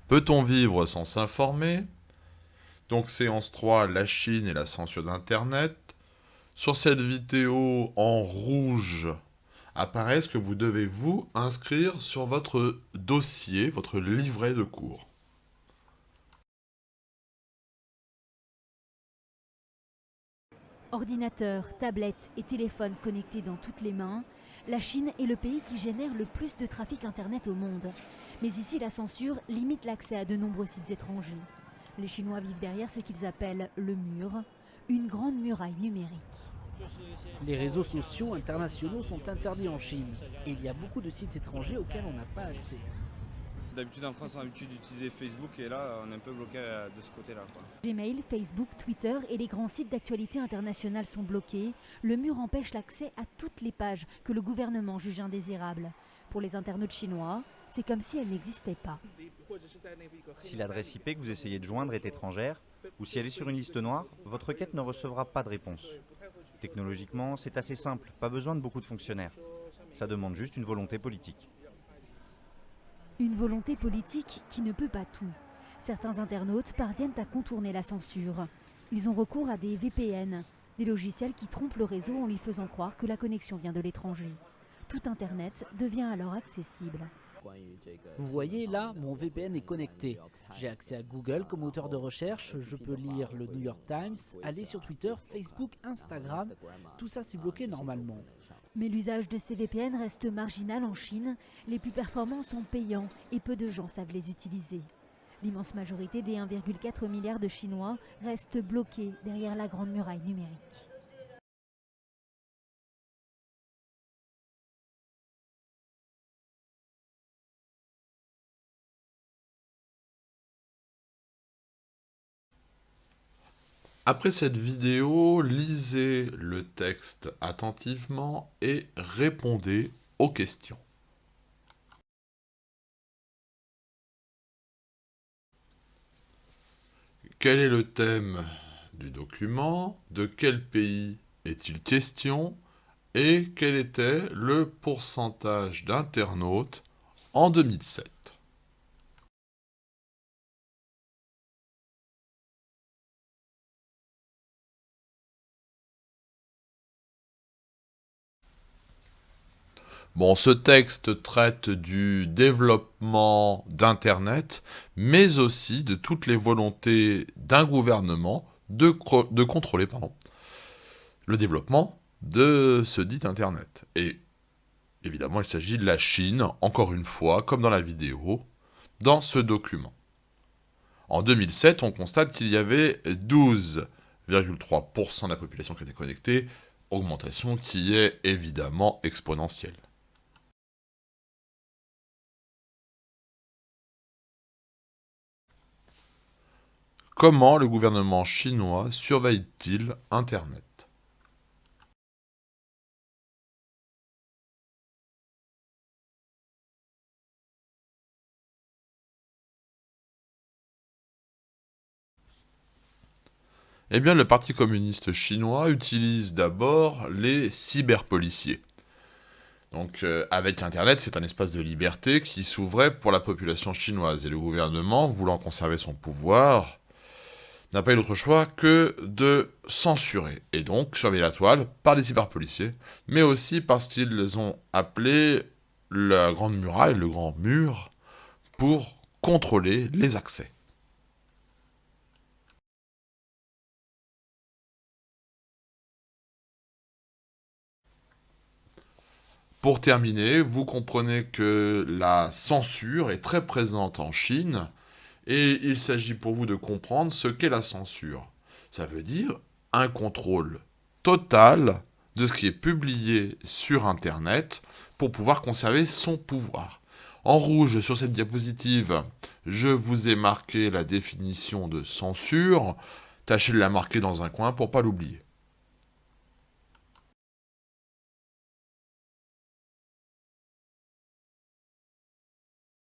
Peut-on vivre sans s'informer? Donc séance 3, la Chine et la censure d'Internet. Sur cette vidéo en rouge apparaît ce que vous devez vous inscrire sur votre dossier, votre livret de cours. Ordinateurs, tablettes et téléphones connectés dans toutes les mains, la Chine est le pays qui génère le plus de trafic Internet au monde. Mais ici, la censure limite l'accès à de nombreux sites étrangers. Les Chinois vivent derrière ce qu'ils appellent le mur, une grande muraille numérique. Les réseaux sociaux internationaux sont interdits en Chine et il y a beaucoup de sites étrangers auxquels on n'a pas accès. D'habitude en France on a l'habitude d'utiliser Facebook et là on est un peu bloqué de ce côté là quoi. Gmail, Facebook, Twitter et les grands sites d'actualité internationale sont bloqués. Le mur empêche l'accès à toutes les pages que le gouvernement juge indésirables. Pour les internautes chinois, c'est comme si elles n'existaient pas. Si l'adresse IP que vous essayez de joindre est étrangère, ou si elle est sur une liste noire, votre requête ne recevra pas de réponse. Technologiquement, c'est assez simple, pas besoin de beaucoup de fonctionnaires. Ça demande juste une volonté politique. Une volonté politique qui ne peut pas tout. Certains internautes parviennent à contourner la censure. Ils ont recours à des VPN, des logiciels qui trompent le réseau en lui faisant croire que la connexion vient de l'étranger. Tout Internet devient alors accessible. Vous voyez là, mon VPN est connecté. J'ai accès à Google comme moteur de recherche, je peux lire le New York Times, aller sur Twitter, Facebook, Instagram. Tout ça c'est bloqué normalement. Mais l'usage de ces VPN reste marginal en Chine. Les plus performants sont payants et peu de gens savent les utiliser. L'immense majorité des 1,4 milliard de Chinois restent bloqués derrière la grande muraille numérique. Après cette vidéo, lisez le texte attentivement et répondez aux questions. Quel est le thème du document? De quel pays est-il question? Et quel était le pourcentage d'internautes en 2007? Bon, ce texte traite du développement d'Internet, mais aussi de toutes les volontés d'un gouvernement de contrôler le développement de ce dit Internet. Et évidemment, il s'agit de la Chine, encore une fois, comme dans la vidéo, dans ce document. En 2007, on constate qu'il y avait 12,3% de la population qui était connectée, augmentation qui est évidemment exponentielle. Comment le gouvernement chinois surveille-t-il Internet? Eh bien, le Parti communiste chinois utilise d'abord les cyberpoliciers. Donc, avec Internet, c'est un espace de liberté qui s'ouvrait pour la population chinoise. Et le gouvernement, voulant conserver son pouvoir, n'a pas eu d'autre choix que de censurer. Et donc, surveiller la toile par les cyberpoliciers, mais aussi parce qu'ils ont appelé la Grande Muraille, le Grand Mur, pour contrôler les accès. Pour terminer, vous comprenez que la censure est très présente en Chine, et il s'agit pour vous de comprendre ce qu'est la censure. Ça veut dire un contrôle total de ce qui est publié sur Internet pour pouvoir conserver son pouvoir. En rouge, sur cette diapositive, je vous ai marqué la définition de censure. Tâchez de la marquer dans un coin pour ne pas l'oublier.